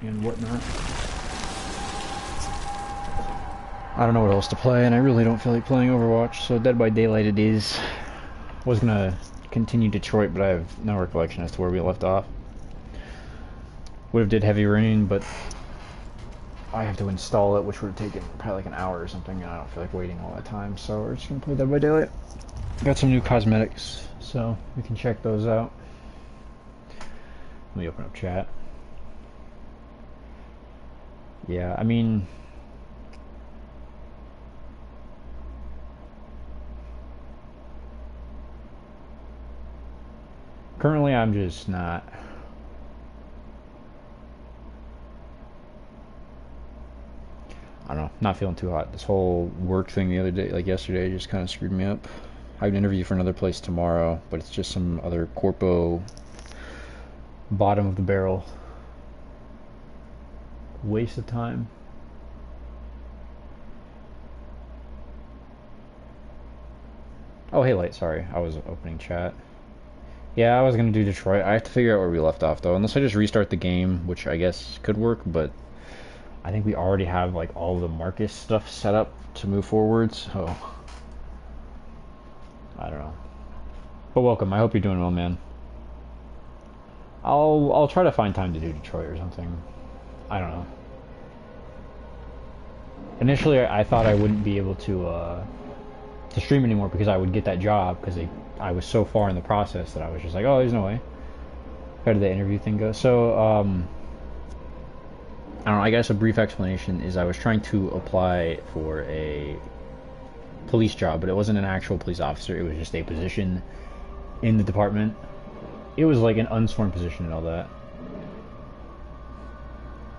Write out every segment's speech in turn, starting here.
and whatnot. I don't know what else to play, and I really don't feel like playing Overwatch, so Dead by Daylight it is. Was gonna continue Detroit, but I have no recollection as to where we left off. Would have did Heavy Rain, but I have to install it, which would have taken probably like an hour or something, and I don't feel like waiting all that time, so we're just gonna play Dead by Daylight. Got some new cosmetics, so we can check those out. Let me open up chat. Yeah, I mean, currently I'm just not. I don't know, not feeling too hot. This whole work thing the other day, like yesterday, just kind of screwed me up. I have an interview for another place tomorrow, but it's just some other corpo, bottom of the barrel waste of time. Oh, hey, Light, sorry. I was opening chat. Yeah, I was going to do Detroit. I have to figure out where we left off, though. Unless I just restart the game, which I guess could work, but I think we already have, like, all the Marcus stuff set up to move forward, so I don't know. But welcome. I hope you're doing well, man. I'll try to find time to do Detroit or something. I don't know. Initially, I thought I wouldn't be able to stream anymore because I would get that job because I was so far in the process that I was just like, oh, there's no way. How did the interview thing go? So, I don't know, I guess a brief explanation is I was trying to apply for a police job, but it wasn't an actual police officer, it was just a position in the department. It was like an unsworn position and all that.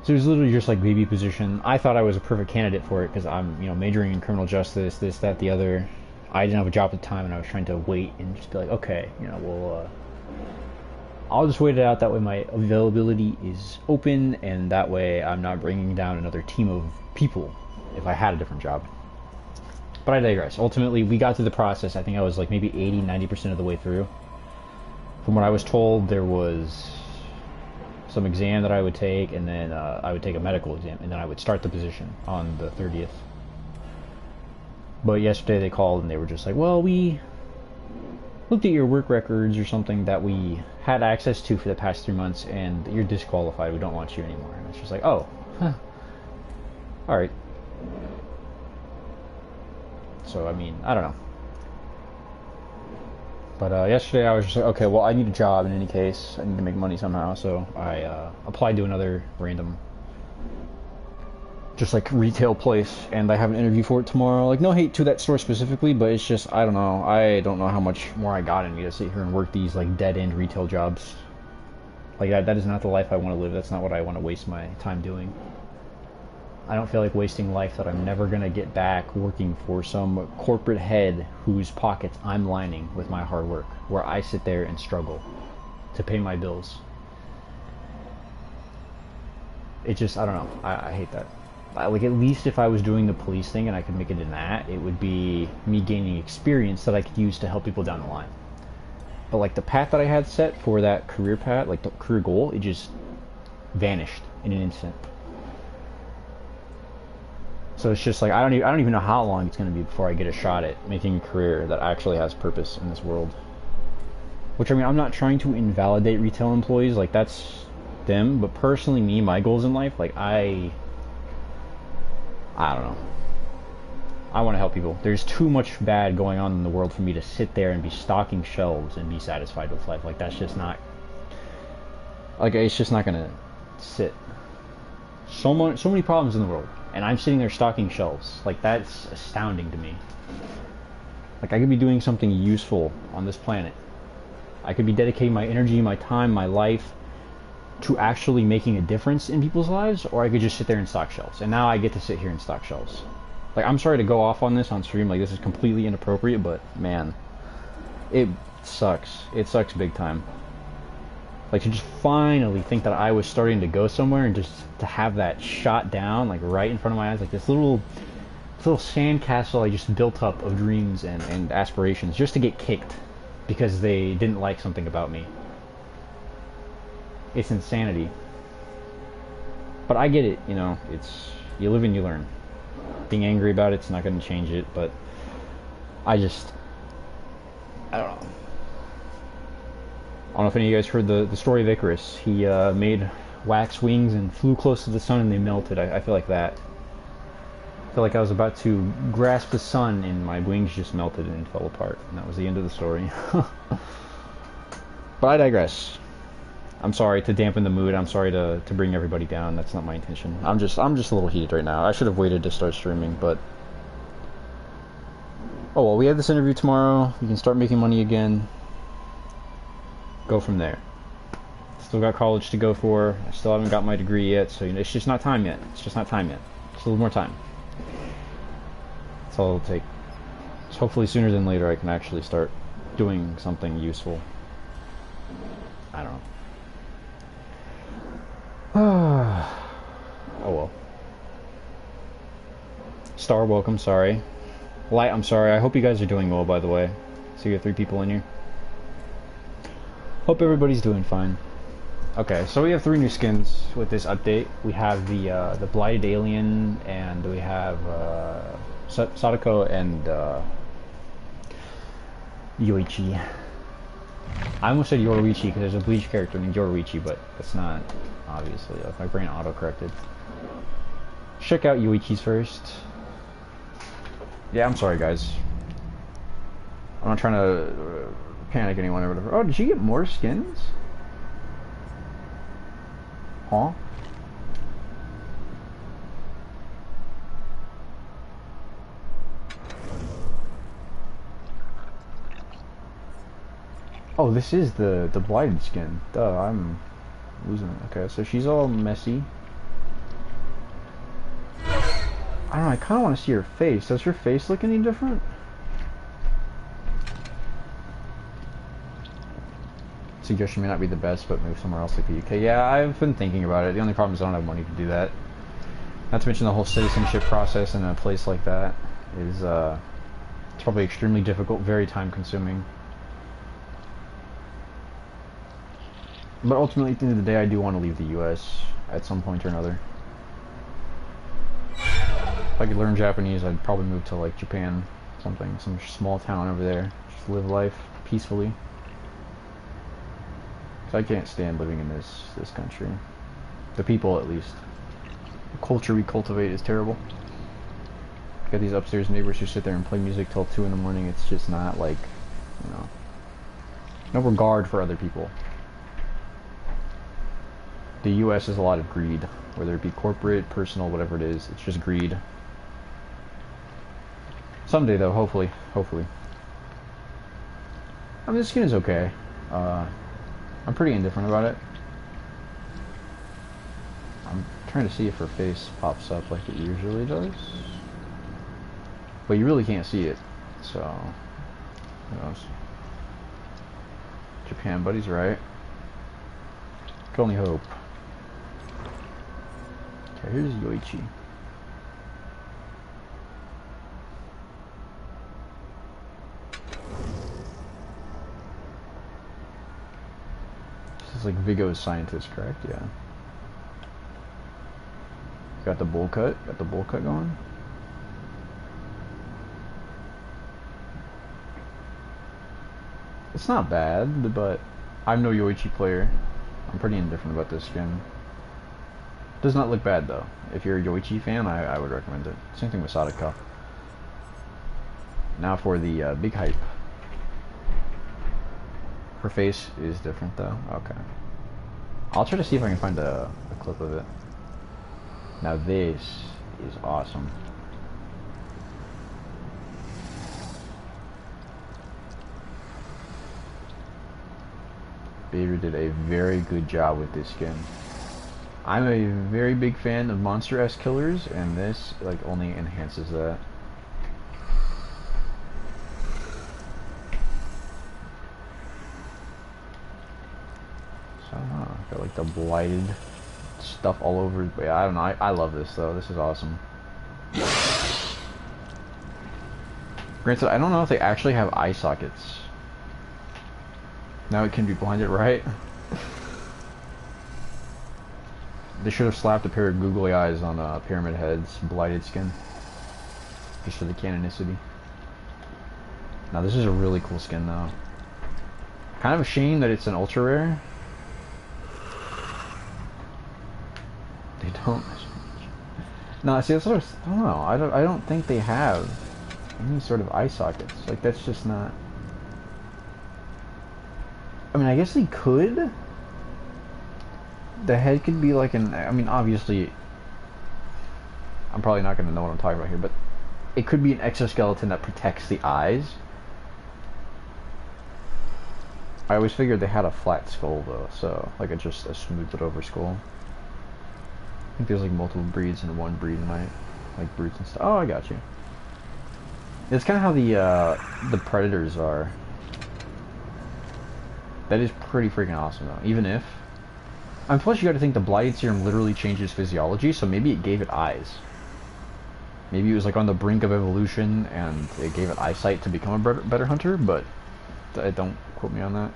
So it was literally just like baby position. I thought I was a perfect candidate for it because I'm, majoring in criminal justice, this, that, the other. I didn't have a job at the time, and I was trying to wait and just be like, okay, I'll just wait it out. That way my availability is open, and that way I'm not bringing down another team of people if I had a different job. But I digress. Ultimately, we got through the process. I think I was like maybe 80-90% of the way through. From what I was told, there was some exam that I would take, and then I would take a medical exam, and then I would start the position on the 30th. But yesterday they called and they were just like, well, we looked at your work records or something that we had access to for the past 3 months, and you're disqualified. We don't want you anymore. And it's just like, oh, huh. All right. So, I mean, I don't know. But yesterday I was just like, okay, well, I need a job in any case. I need to make money somehow. So I applied to another random, just like retail place, and I have an interview for it tomorrow. Like, no hate to that store specifically, but it's just, I don't know. I don't know how much more I got in me to sit here and work these like dead-end retail jobs. Like, that is not the life I want to live. That's not what I want to waste my time doing. I don't feel like wasting life that I'm never going to get back working for some corporate head whose pockets I'm lining with my hard work, where I sit there and struggle to pay my bills. It just, I don't know. I hate that. Like, at least if I was doing the police thing and I could make it in that, it would be me gaining experience that I could use to help people down the line. But like the path that I had set for that career path, like the career goal, it just vanished in an instant. So it's just like, I don't even know how long it's going to be before I get a shot at making a career that actually has purpose in this world. Which, I mean, I'm not trying to invalidate retail employees, like, that's them, but personally, me, my goals in life, like, I don't know. I want to help people. There's too much bad going on in the world for me to sit there and be stocking shelves and be satisfied with life. Like, that's just not, like, it's just not going to sit. So many problems in the world, and I'm sitting there stocking shelves. Like, that's astounding to me. Like, I could be doing something useful on this planet. I could be dedicating my energy, my time, my life to actually making a difference in people's lives, or I could just sit there and stock shelves. And now I get to sit here and stock shelves. Like, I'm sorry to go off on this on stream, like, this is completely inappropriate, but man, it sucks. It sucks big time. Like, to just finally think that I was starting to go somewhere, and just to have that shot down, like, right in front of my eyes, like this little sandcastle I just built up of dreams and aspirations, just to get kicked because they didn't like something about me. It's insanity. But I get it, you know, it's, you live and you learn. Being angry about it's not going to change it, but I just, I don't know. I don't know if any of you guys heard the story of Icarus. He made wax wings and flew close to the sun and they melted. I feel like that. I feel like I was about to grasp the sun and my wings just melted and fell apart. And that was the end of the story. But I digress. I'm sorry to dampen the mood. I'm sorry to bring everybody down. That's not my intention. I'm just a little heated right now. I should have waited to start streaming, but oh well, we have this interview tomorrow. We can start making money again. Go from there. Still got college to go for. I still haven't got my degree yet, so you know, it's just not time yet. It's just not time yet. Just a little more time. That's all it'll take. So hopefully sooner than later I can actually start doing something useful. I don't know. Oh well. Star, welcome, sorry. Light, I'm sorry. I hope you guys are doing well, by the way. So you have 3 people in here. Hope everybody's doing fine. Okay, so we have 3 new skins with this update. We have the Blighted Alien, and we have Sadako and Yoichi. I almost said Yoruichi because there's a Bleach character named Yoruichi, but that's not, obviously. My brain auto-corrected. Check out Yoichi's first. Yeah, I'm sorry, guys. I'm not trying to panic anyone or whatever. Oh, did you get more skins? Huh? Oh, this is the Blighted skin. Duh, I'm losing it. Okay, so she's all messy. I don't know, I kind of want to see her face. Does her face look any different? Suggestion may not be the best, but move somewhere else like the UK. Yeah, I've been thinking about it. The only problem is I don't have money to do that. Not to mention the whole citizenship process in a place like that is, it's probably extremely difficult, very time consuming. But ultimately, at the end of the day, I do want to leave the US at some point or another. If I could learn Japanese, I'd probably move to like Japan, something, some small town over there. Just live life peacefully. Cause I can't stand living in this country. The people, at least. The culture we cultivate is terrible. Got these upstairs neighbors who sit there and play music till 2 in the morning. It's just not like, you know, no regard for other people. The US is a lot of greed, whether it be corporate, personal, whatever it is. It's just greed. Someday, though, hopefully. I mean, the skin is okay. I'm pretty indifferent about it. I'm trying to see if her face pops up like it usually does. But you really can't see it, so who knows. Japan buddy's right. Can only hope. Okay, here's Yoichi. This is like Vigo's scientist, correct? Yeah. Got the bowl cut going. It's not bad, but I'm no Yoichi player. I'm pretty indifferent about this skin. Does not look bad though. If you're a Yoichi fan, I would recommend it. Same thing with Sadako. Now for the big hype. Her face is different though. Okay. I'll try to see if I can find a clip of it. Now this is awesome. Bader did a very good job with this skin. I'm a very big fan of Monster S killers, and this like only enhances that. So I don't know, got like the blighted stuff all over. But yeah, I don't know. I love this though. This is awesome. Granted, I don't know if they actually have eye sockets. Now it can be blinded, right? They should have slapped a pair of googly eyes on Pyramid Head's blighted skin. Just for the canonicity. Now this is a really cool skin though. Kind of a shame that it's an ultra rare. They don't. No, see, that's what I don't know. I don't think they have any sort of eye sockets. Like, that's just not. I mean, I guess they could. The head could be like an. I mean, obviously, I'm probably not going to know what I'm talking about here, but it could be an exoskeleton that protects the eyes. I always figured they had a flat skull though, so like just a smoothed over skull. I think there's like multiple breeds in one breed might like brutes and stuff. Oh, I got you. It's kind of how the predators are. That is pretty freaking awesome though. Even if, and plus you got to think the blighted serum literally changes physiology, so maybe it gave it eyes. Maybe it was like on the brink of evolution and it gave it eyesight to become a better hunter, but don't quote me on that.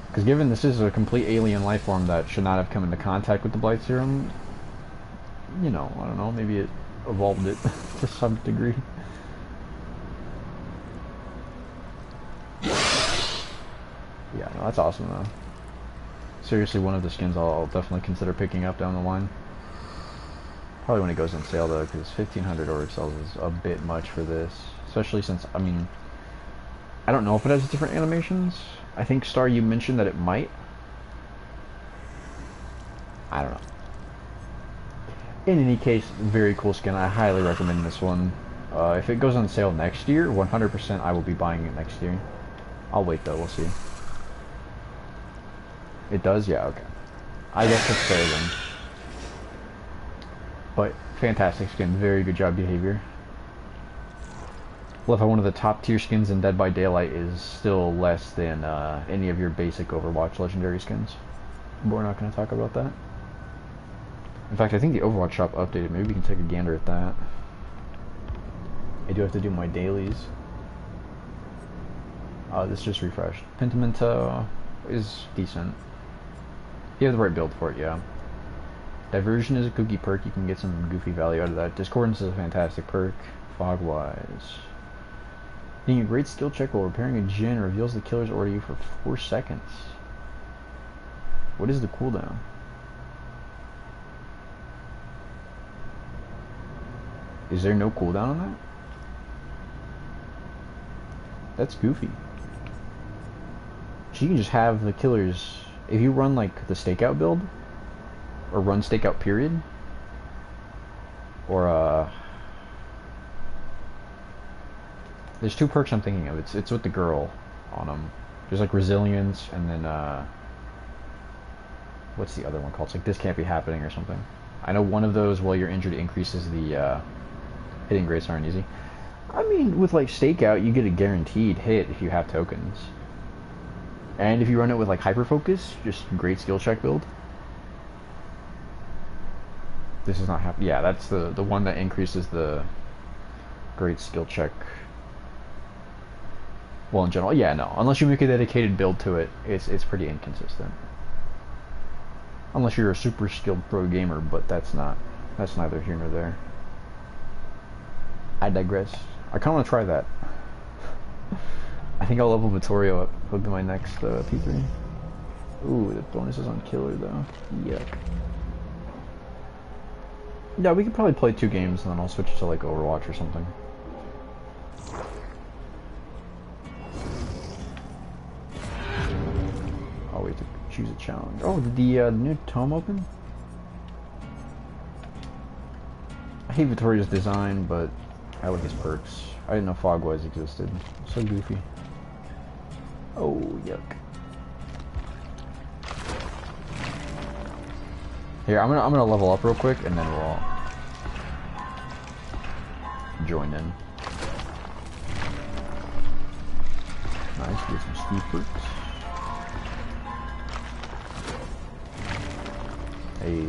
Because given this is a complete alien life form that should not have come into contact with the blight serum, you know, I don't know, maybe it evolved it to some degree. Yeah, no, that's awesome though. Seriously, one of the skins I'll definitely consider picking up down the line. Probably when it goes on sale though, because 1,500 orc cells is a bit much for this. Especially since, I mean, I don't know if it has different animations. I think, Star, you mentioned that it might. I don't know. In any case, very cool skin. I highly recommend this one. If it goes on sale next year, 100% I will be buying it next year. I'll wait though, we'll see. It does? Yeah, okay. I guess it's fair then. But, fantastic skin. Very good job behavior. Love how one of the top tier skins in Dead by Daylight is still less than any of your basic Overwatch legendary skins. But we're not going to talk about that. In fact, I think the Overwatch shop updated. Maybe we can take a gander at that. I do have to do my dailies. This just refreshed. Pentiment is decent. You have the right build for it, yeah. Diversion is a kooky perk. You can get some goofy value out of that. Discordance is a fantastic perk. Fogwise. Being a great skill check while repairing a gen reveals the killer's order to you for 4 seconds. What is the cooldown? Is there no cooldown on that? That's goofy. So you can just have the killers, if you run like the stakeout build, or run stakeout period, or there's 2 perks I'm thinking of. It's with the girl on them. There's like resilience, and then what's the other one called? It's like this can't be happening or something. I know one of those while you're injured increases the hitting rates aren't easy. I mean, with like stakeout, you get a guaranteed hit if you have tokens, and if you run it with like hyper focus, just great skill check build. This is not happening. Yeah, that's the one that increases the great skill check. Well, in general, yeah, no. Unless you make a dedicated build to it, it's pretty inconsistent. Unless you're a super skilled pro gamer, but that's neither here nor there. I digress. I kind of want to try that. I think I'll level Vittorio up. He'll be my next P3. Ooh, the bonus is on killer though. Yuck. Yeah, we could probably play 2 games and then I'll switch to like Overwatch or something. I'll wait to choose a challenge. Oh, did the new tome open? I hate Vittorio's design, but I like his perks. I didn't know Fogwise existed. So goofy. Oh, yuck. Here, I'm gonna level up real quick, and then we'll join in. Nice, get some Steve perks. Hey.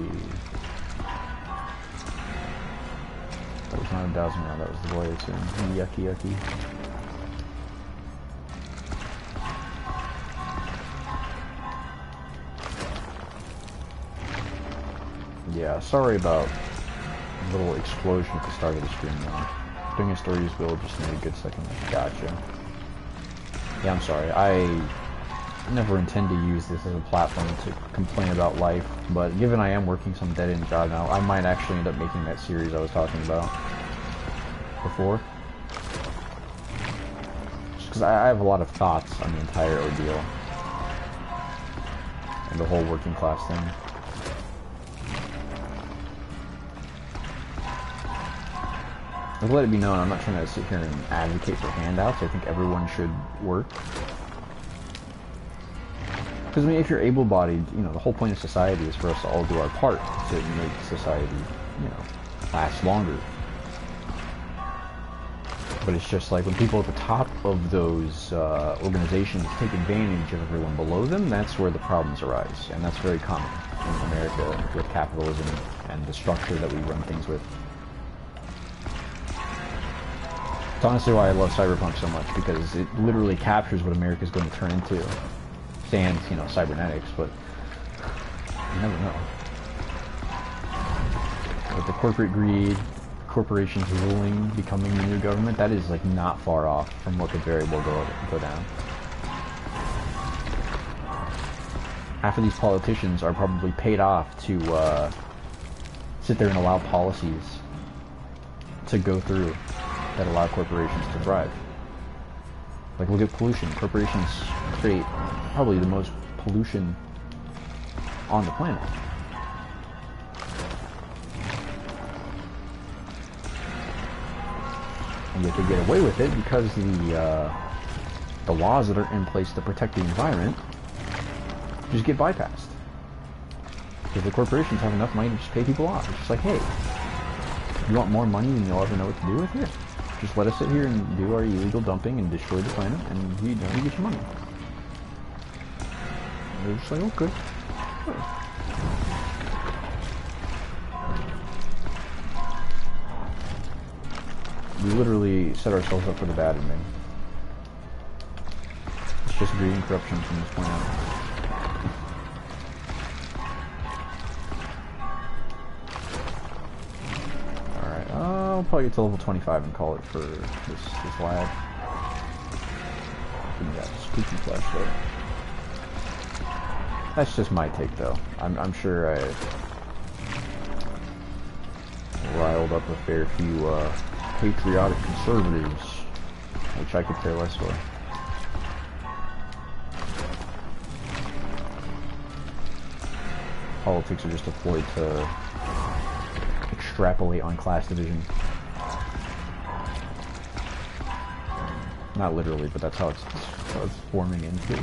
That was not a dousing round, that was the boy that's in. Yucky, yucky. Yeah, sorry about a little explosion at the start of the stream though. Doing a stories build just need a good second. Gotcha. Yeah, I'm sorry. I never intend to use this as a platform to complain about life, but given I am working some dead-end job now, I might actually end up making that series I was talking about before. Just because I have a lot of thoughts on the entire ordeal and the whole working class thing. I'll let it be known, I'm not trying to sit here and advocate for handouts. I think everyone should work. Because, I mean, if you're able-bodied, you know, the whole point of society is for us to all do our part to make society, you know, last longer. But it's just like when people at the top of those organizations take advantage of everyone below them, that's where the problems arise. And that's very common in America with capitalism and the structure that we run things with. It's honestly why I love Cyberpunk so much, because it literally captures what America's going to turn into. Sans, you know, cybernetics, but you never know. With the corporate greed, corporations ruling, becoming the new government, that is like not far off from what could very well go down. Half of these politicians are probably paid off to sit there and allow policies to go through that allow corporations to thrive. Like, look at pollution. Corporations create probably the most pollution on the planet. And yet they get away with it because the laws that are in place to protect the environment just get bypassed. Because the corporations have enough money to just pay people off. It's just like, hey, you want more money than you'll ever know what to do with it? Just let us sit here and do our illegal dumping and destroy the planet, and you get your money. And they're just like, okay. Sure. We literally set ourselves up for the bad ending. It's just greed and corruption from this point on. I'll probably get to level 25 and call it for this lab. Give me that spooky flashlight. That's just my take, though. I'm sure I riled up a fair few patriotic conservatives, which I could care less for. Politics are just a ploy to extrapolate on class division. Not literally, but that's how it's forming into.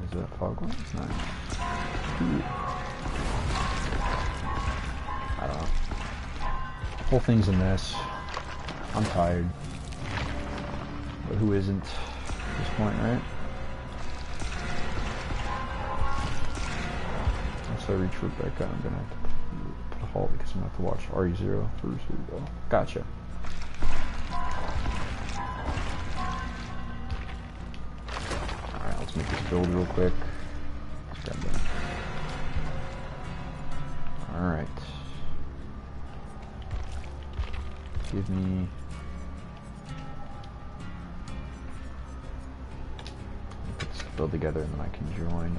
Is that fog one? Nice. Ooh. I don't know. Whole thing's a mess. I'm tired. But who isn't at this point, right? Once I reach Rebecca, I'm gonna have to put a halt because I'm gonna have to watch RE0 first. Here we go. Gotcha. Alright, let's make this build real quick. Let's grab that. Alright. Give me... Put this build together and then I can join.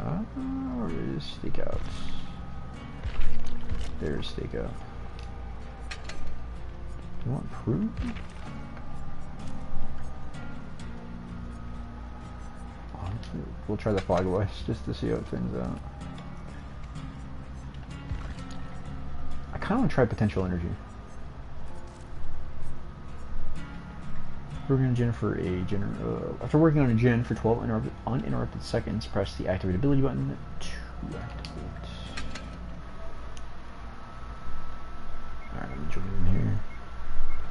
Where is Stakeout? There's Stakeout. Do you want proof? Honestly, we'll try the fog voice just to see how it turns out. I kind of want to try potential energy. Working on a gen for after working on a gen for 12 uninterrupted seconds, press the activate ability button to activate. Alright, let me join in here.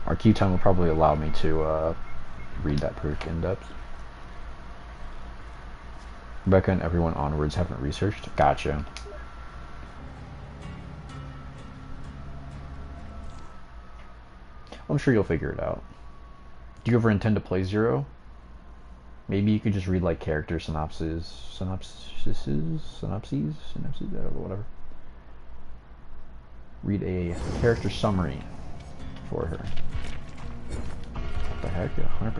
Our queue time will probably allow me to read that perk in depth. Rebecca and everyone onwards haven't researched. Gotcha. I'm sure you'll figure it out. Do you ever intend to play Zero? Maybe you could just read like character synopses, whatever. Read a character summary for her. What the heck? 100%?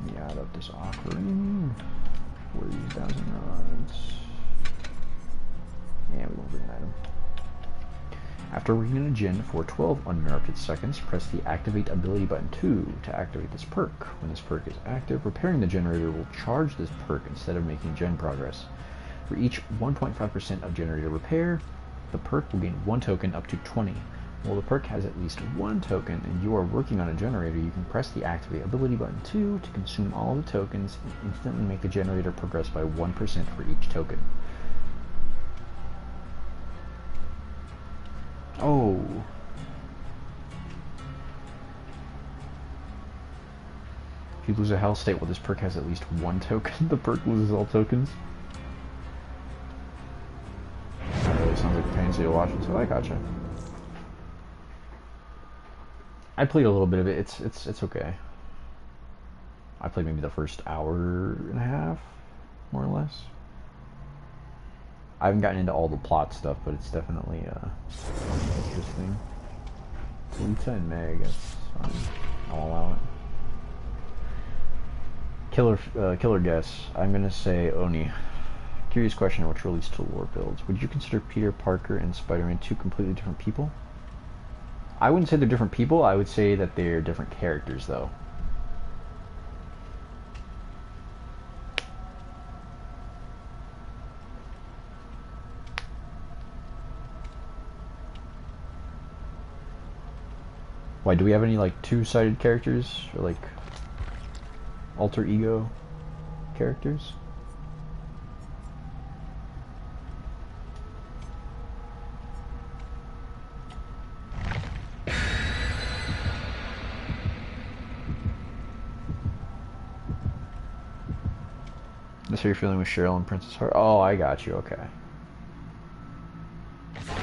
Let me add up this offering. 40,000 rods. Yeah, we won't bring an item. After working in a gin for 12 uninterrupted seconds, press the Activate Ability button 2 to activate this perk. When this perk is active, repairing the generator will charge this perk instead of making gen progress. For each 1.5% of generator repair, the perk will gain 1 token up to 20. While the perk has at least 1 token and you are working on a generator, you can press the Activate Ability button 2 to consume all the tokens and instantly make the generator progress by 1% for each token. Oh. If you lose a health state, well, this perk has at least 1 token. The perk loses all tokens. That really sounds like a pain, so you're watching, so I gotcha. I played a little bit of it. It's okay. I played maybe the first hour and a half, more or less. I haven't gotten into all the plot stuff, but it's definitely interesting. Lita and May, I guess. I'll allow it. Killer guess. I'm gonna say Oni. Curious question: which released to lore builds? Would you consider Peter Parker and Spider-Man 2 completely different people? I wouldn't say they're different people. I would say that they're different characters, though. Why, do we have any, like, two-sided characters? Or, like, alter ego characters? That's how you're feeling with Cheryl and Princess Heart? Oh, I got you, okay.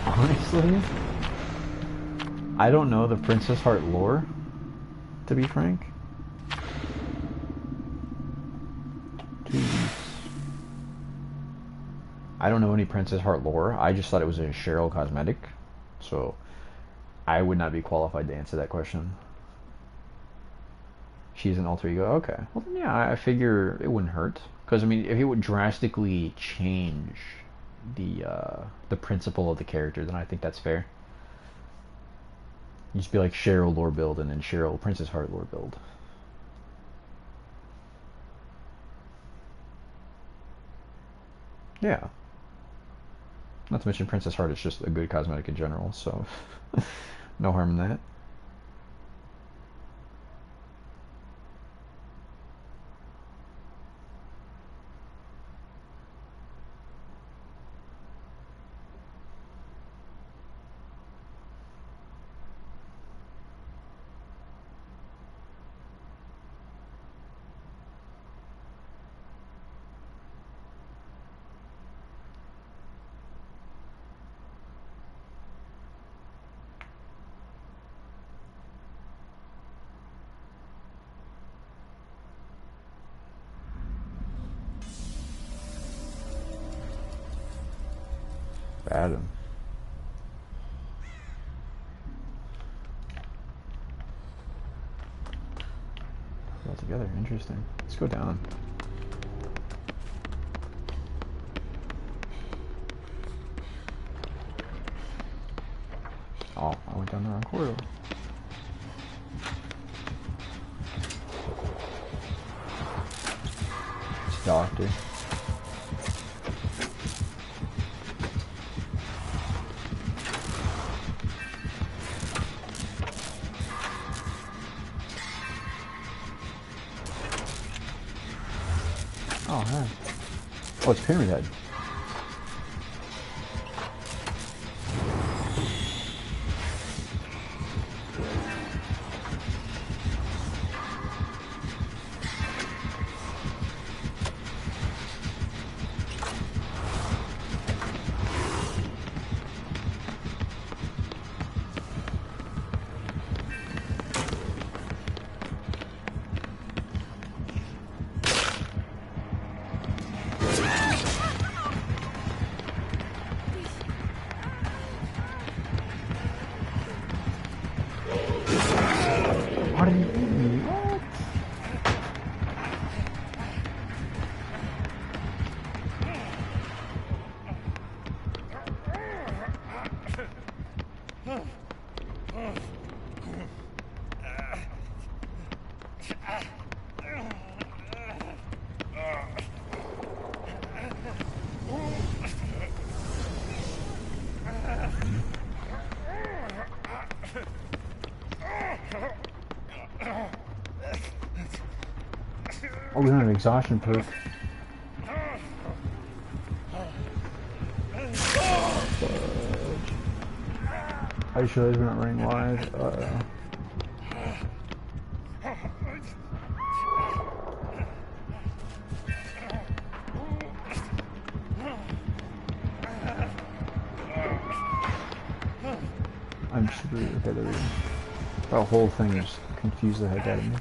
Honestly, I don't know the Princess Heart lore, to be frank. Jeez. I don't know any Princess Heart lore. I just thought it was a Cheryl cosmetic, so I would not be qualified to answer that question. She's an alter ego? Okay. Well, then, yeah, I figure it wouldn't hurt. Because, I mean, if it would drastically change the principle of the character, then I think that's fair. You just be like Cheryl lore build and then Cheryl Princess Heart lore build. Yeah. Not to mention Princess Heart is just a good cosmetic in general, so no harm in that. Adam. All together, interesting. Let's go down. Oh, I went down the wrong corridor. It's Doctor. Oh, man. Oh, it's Pyramid Head. Oh, we don't have an exhaustion perk. I just realized we're not running live. I'm super. Okay, there we go. That whole thing just confused the heck out of me.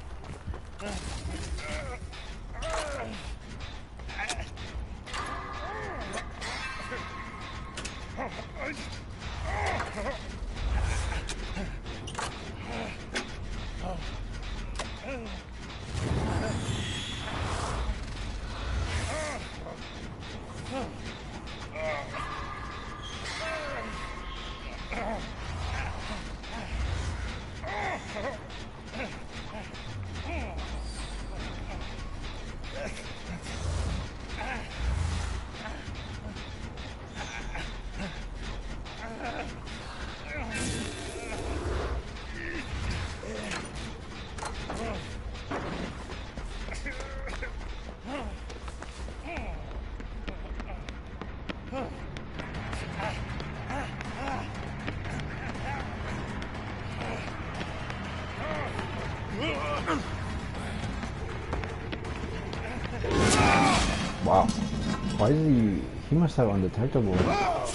Wow. Why is he... He must have undetectable. How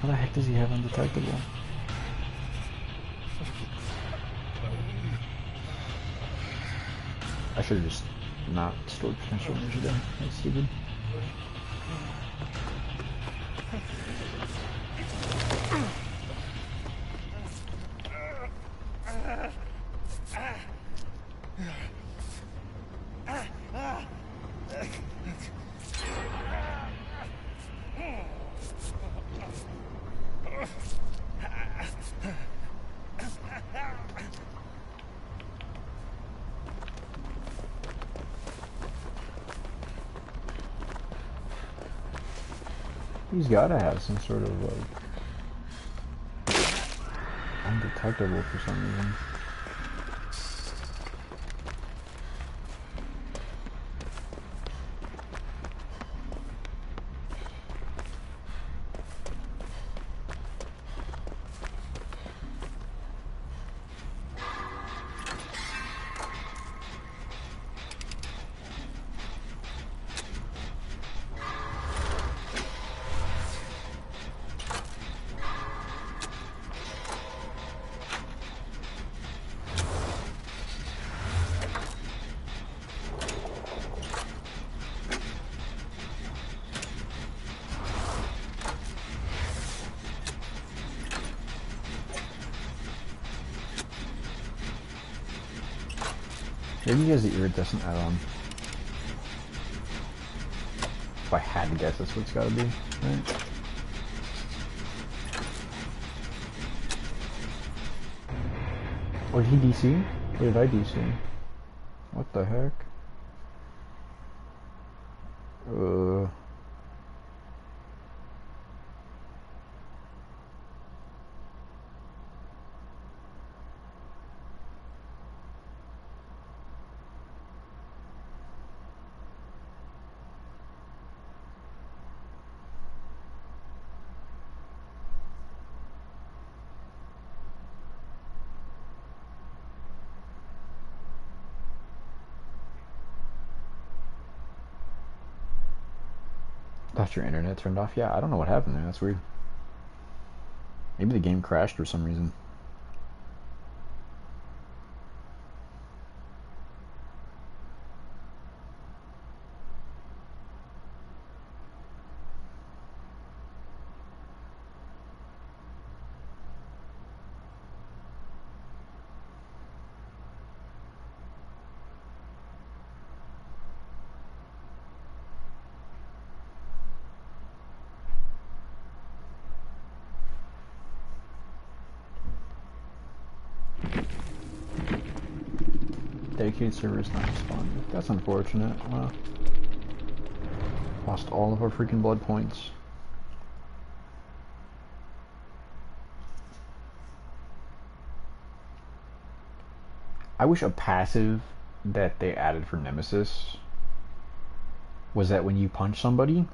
the heck does he have undetectable? I should have just not stored potential energy there. That's stupid. He's gotta have some sort of, like, undetectable for some reason. Maybe he has the iridescent add-on. If I had to guess, that's what it's gotta be, right? Or did he DC? Or did I DC? What the heck? Thought your internet turned off? Yeah, I don't know what happened there. That's weird. Maybe the game crashed for some reason. Dedicated server is not responding. That's unfortunate. Wow. Lost all of our freaking blood points. I wish a passive that they added for Nemesis was that when you punch somebody,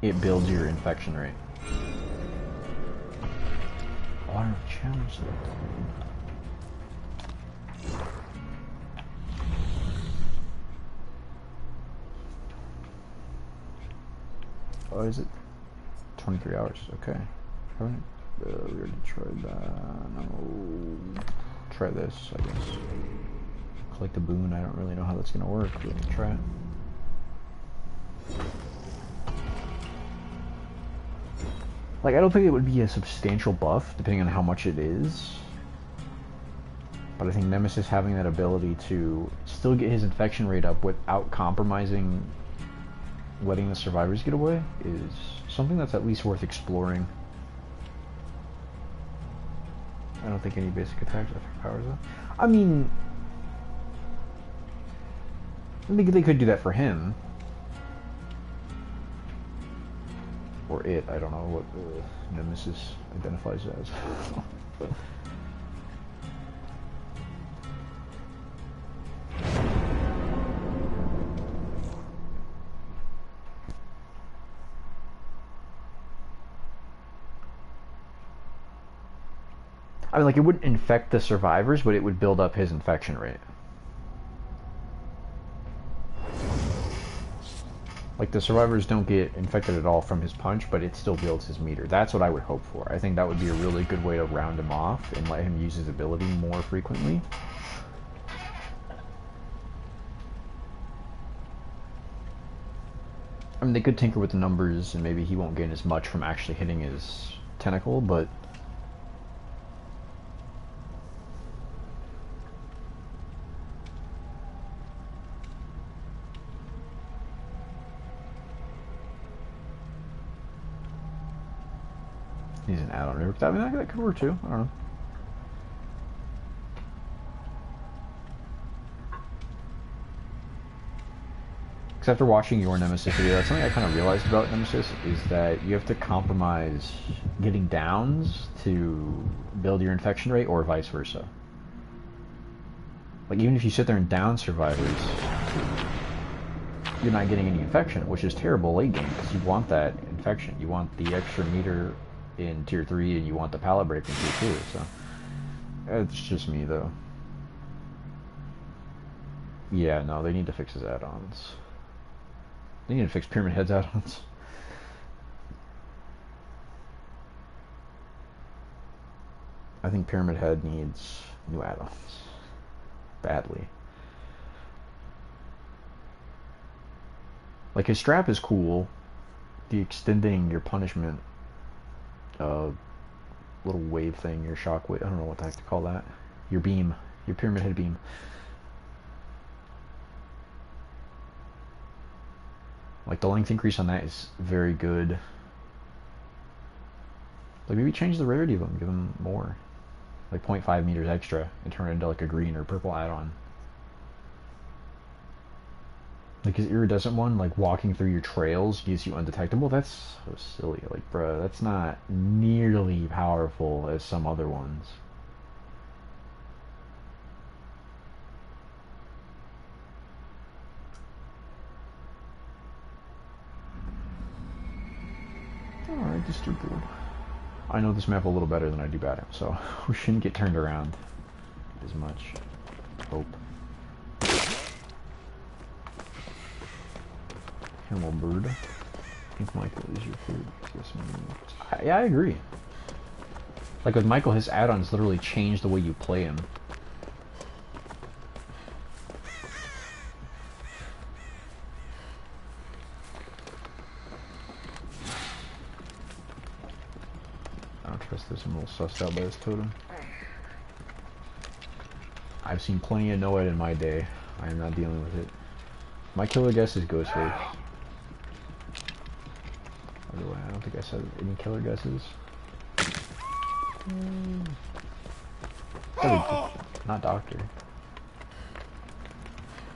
it builds your infection rate. Oh, I don't challenge that. Oh, is it 23 hours? Okay. We already tried that. No. Try this, I guess. Collect the boon. I don't really know how that's gonna work, but we'll try it. Like, I don't think it would be a substantial buff, depending on how much it is. But I think Nemesis having that ability to still get his infection rate up without compromising letting the survivors get away is something that's at least worth exploring. I don't think any basic attacks have powers though. I mean, I think they could do that for him. Or it, I don't know what Nemesis identifies as. I mean, like, it wouldn't infect the survivors, but it would build up his infection rate. Like, the survivors don't get infected at all from his punch, but it still builds his meter. That's what I would hope for. I think that would be a really good way to round him off and let him use his ability more frequently. I mean, they could tinker with the numbers, and maybe he won't gain as much from actually hitting his tentacle, but he's an add-on. I mean, that could work too. I don't know. Because after watching your Nemesis video, that's something I kind of realized about Nemesis, is that you have to compromise getting downs to build your infection rate, or vice versa. Like, even if you sit there and down survivors, you're not getting any infection, which is terrible late game, because you want that infection. You want the extra meter in tier 3, and you want the pallet break in tier 2, so it's just me though. Yeah, no, they need to fix his add-ons. They need to fix Pyramid Head's add-ons. I think Pyramid Head needs new add-ons badly. Like, his strap is cool. The extending your punishment little wave thing, your shock wave, I don't know what the heck to call that. Your beam, your Pyramid Head beam. Like, the length increase on that is very good. Like, maybe change the rarity of them, give them more. Like 0.5 meters extra and turn it into like a green or purple add-on. Like, his iridescent one, like walking through your trails gives you undetectable. That's so silly. Like, bruh, that's not nearly powerful as some other ones. Alright, disturbed. I know this map a little better than I do Batum, so we shouldn't get turned around as much. Hope. Camel bird. Pink Michael is your food. Yeah, I agree. Like, with Michael, his add-ons literally change the way you play him. I don't trust this. I'm a little sussed out by this totem. I've seen plenty of Noed in my day. I am not dealing with it. My killer guess is Ghostface. By the way, I don't think I said any killer guesses. Not Doctor.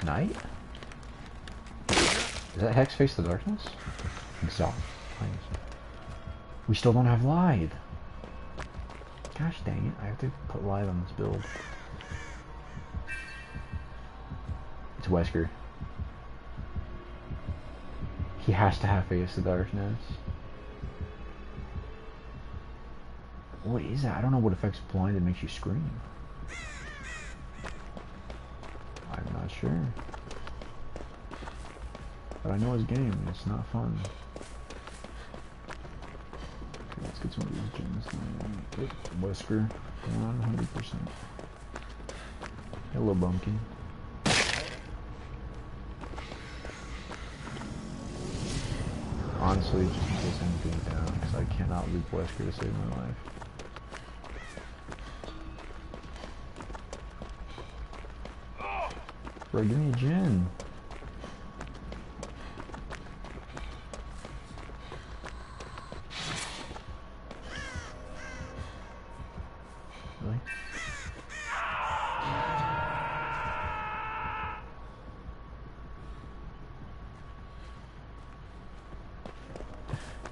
Knight? Is that Hex Face the Darkness? Exalt. We still don't have Lithe. Gosh dang it, I have to put Lithe on this build. It's Wesker. He has to have Face the Darkness. What is that? I don't know what affects blind that makes you scream. I'm not sure. But I know his game, it's not fun. Okay, let's get some of these gems. Wesker, 100%. Hello, Bumpkin. Honestly, just in case I'm being down, because I cannot loop Wesker to save my life. Bro, give me a gin. Really?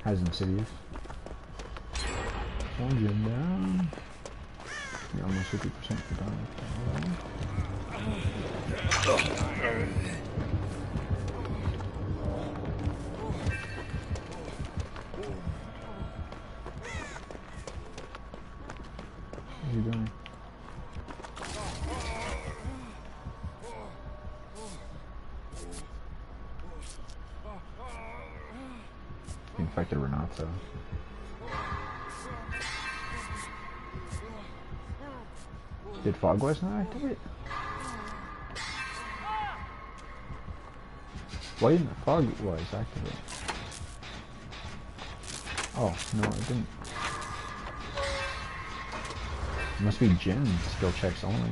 Has Insidious. One gin down. You're almost 50% for down. What are you doing? Infected Renato. Did Fogwise not activate? Why didn't Fogwise activate? Oh, no, it didn't. It must be Jin, skill checks only.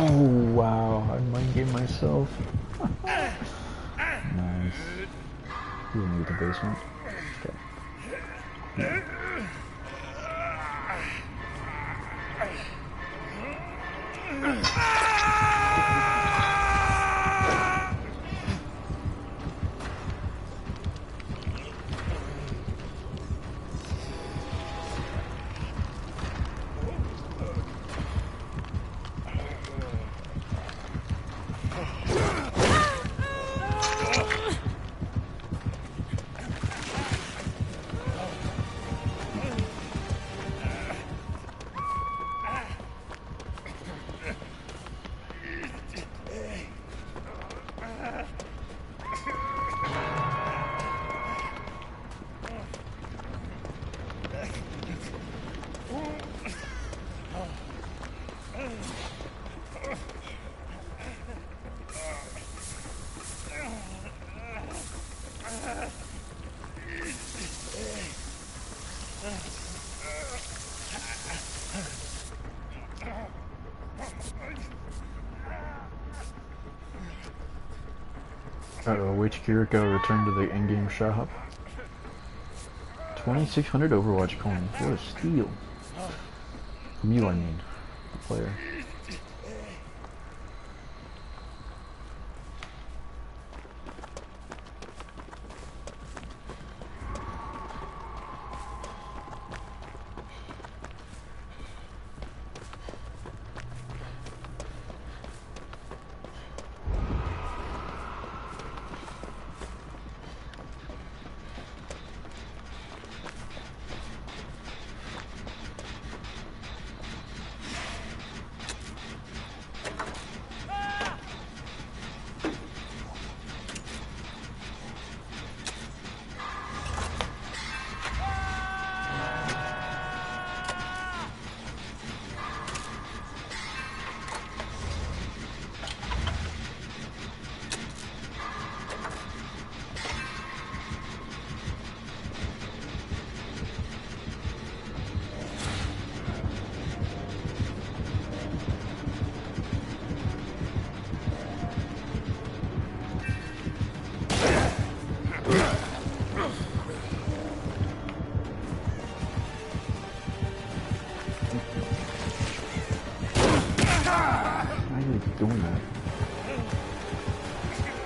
Oh wow, I mind game myself. Nice. You need the basement. Okay. Yeah. Which Kiriko returned to the in-game shop? 2,600 Overwatch coins. What a steal. From you, I mean. The player.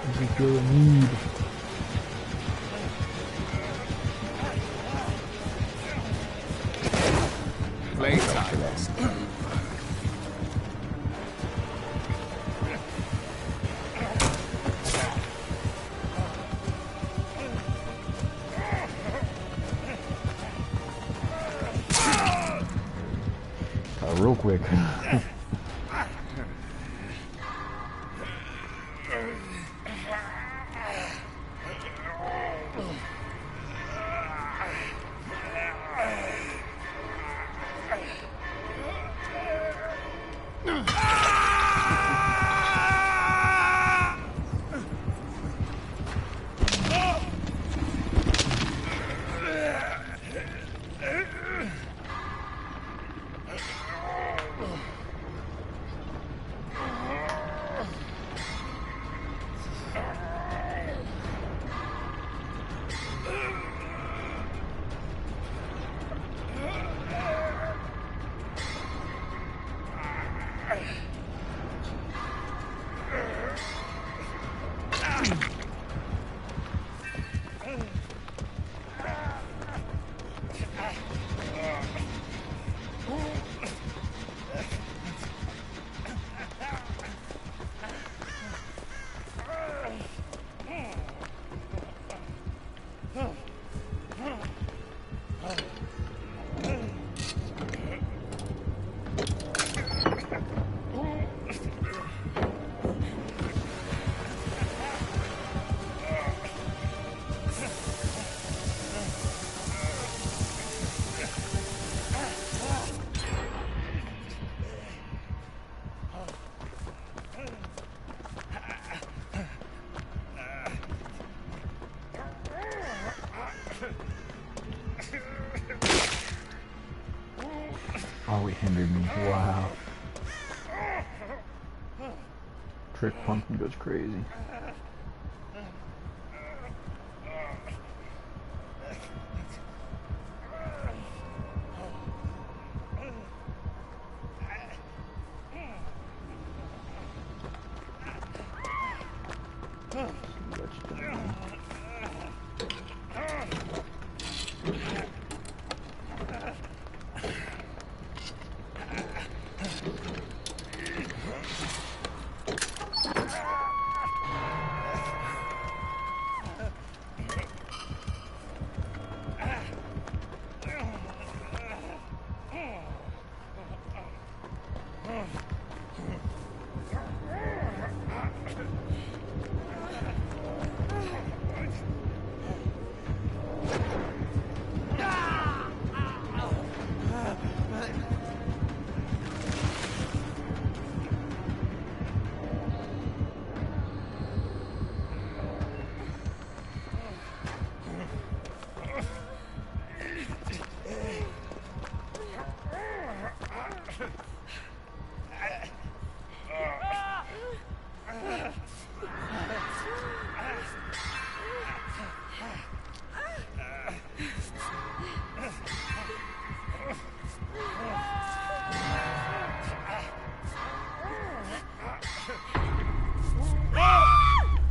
This is your need. Playtime. Real quick. Oh, it hindered me. Wow. Trick Pumpkin goes crazy.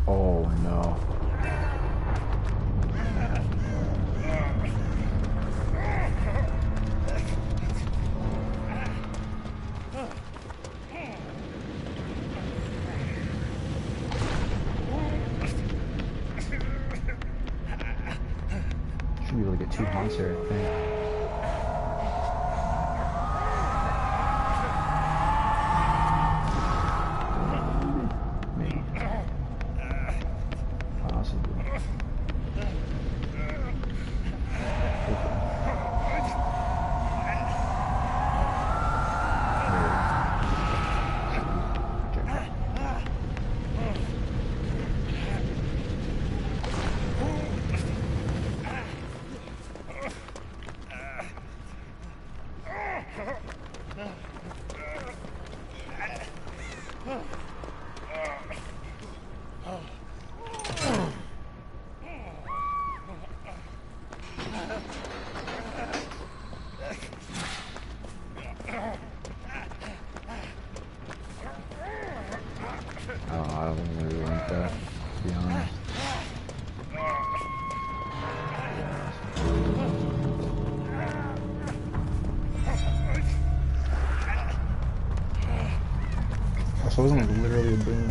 Oh no. Should be able to get 2 haunts here, I think. I don't think I'm gonna really like that, to be honest. So wasn't it literally a boom?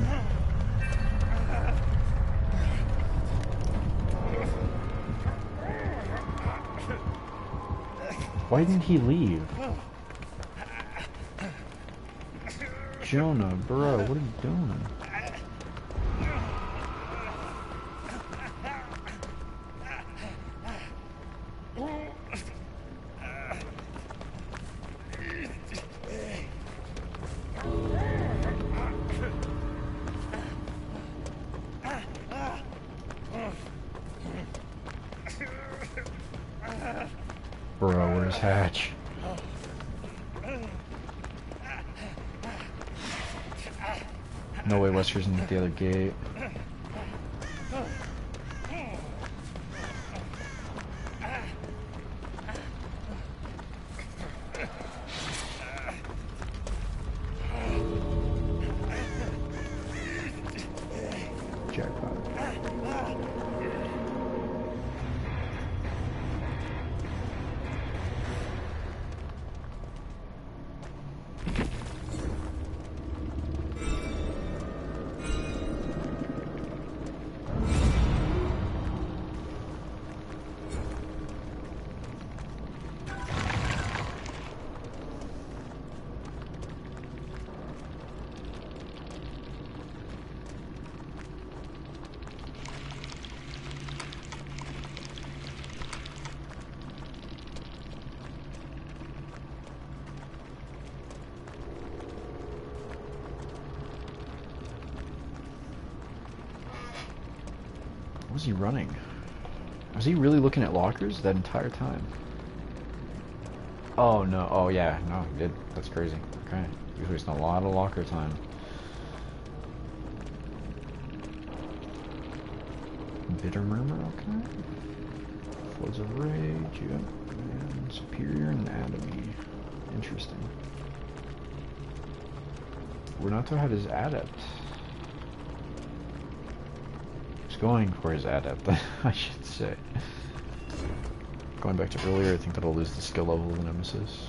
Why didn't he leave? Jonah, bro, what are you doing? Bro, where's Hatch? No way Wesker's in at the other gate. Jackpot. What was he running? Was he really looking at lockers that entire time? Oh no, oh yeah, no, he did. That's crazy. Okay. He was wasting a lot of locker time. Bitter Murmur, okay. Floods of Rage, yep. And Superior Anatomy. Interesting. Renato had his adept. He's going for his adept, I should say. Going back to earlier, I think that'll lose the skill level of the Nemesis.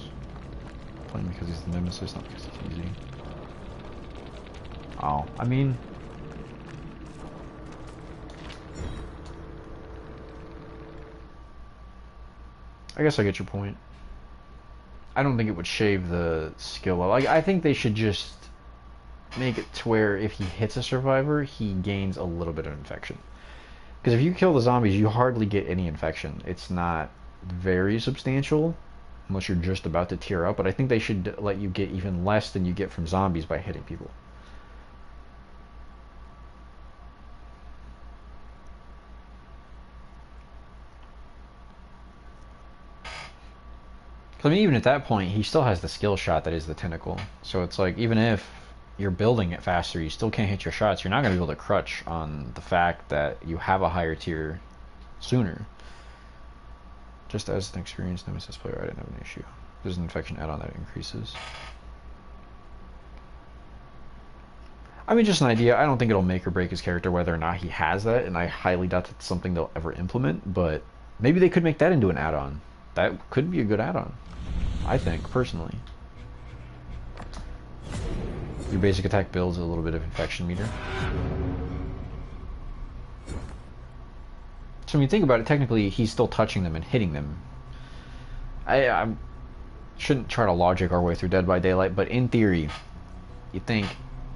Playing because he's the Nemesis, not because it's easy. Oh, I mean... I guess I get your point. I don't think it would shave the skill level. I think they should just make it to where if he hits a survivor, he gains a little bit of infection. Because if you kill the zombies, you hardly get any infection. It's not very substantial, unless you're just about to tear up, but I think they should let you get even less than you get from zombies by hitting people. I mean, even at that point, he still has the skill shot that is the tentacle. So it's like, even if you're building it faster, you still can't hit your shots. You're not going to be able to crutch on the fact that you have a higher tier sooner. Just as an experienced Nemesis player, I didn't have an issue. There's an infection add-on that increases. I mean, just an idea. I don't think it'll make or break his character whether or not he has that, and I highly doubt that's something they'll ever implement, but maybe they could make that into an add-on. That could be a good add-on, I think, personally. Your basic attack builds a little bit of infection meter. So when you think about it, technically he's still touching them and hitting them. I shouldn't try to logic our way through Dead by Daylight, but in theory, you think